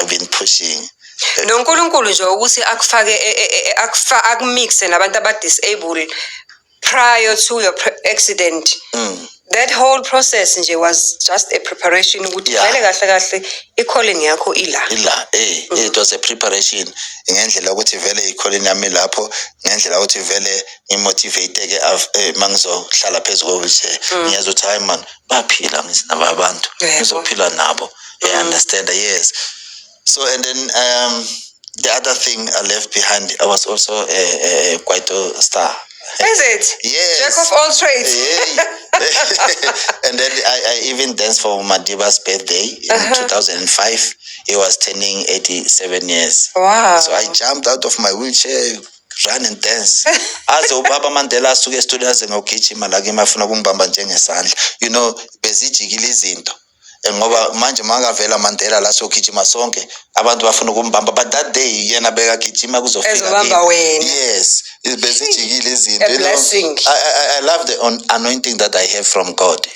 I've been pushing. noNkulunkulu nje ukuthi akufake akumixe nabantu abadisabled prior to your accident. That whole process nje was just a preparation ukuthi vele kahle kahle i-calling yakho ila. It was a preparation ngendlela ukuthi vele i-calling yami lapho ngendlela ukuthi vele ngimotivate mangizohlala phezu ko-wheelchair ngiyeza ukuthi hayi man baphila ngisinaba abantu ngizophila nabo. I understand. Yes. So and then the other thing I left behind, I was also a Kwaito star. Is it? Yes. Jack of all trades. And then I even danced for Madiba's birthday in 2005. He was turning 87 years. Wow. So I jumped out of my wheelchair, ran and dance. As Baba Mandela suke students ngokugijima la ngimafuna ukumbamba njengesandla. You know, bezijikile izinto. Ngoba manje mangavela Mandela la sogijima sonke abantu bafuna ukumbamba, but that day yena beka gijima kuzofika. Yes, bezijikile izinto. A blessing. I love the anointing that I have from God.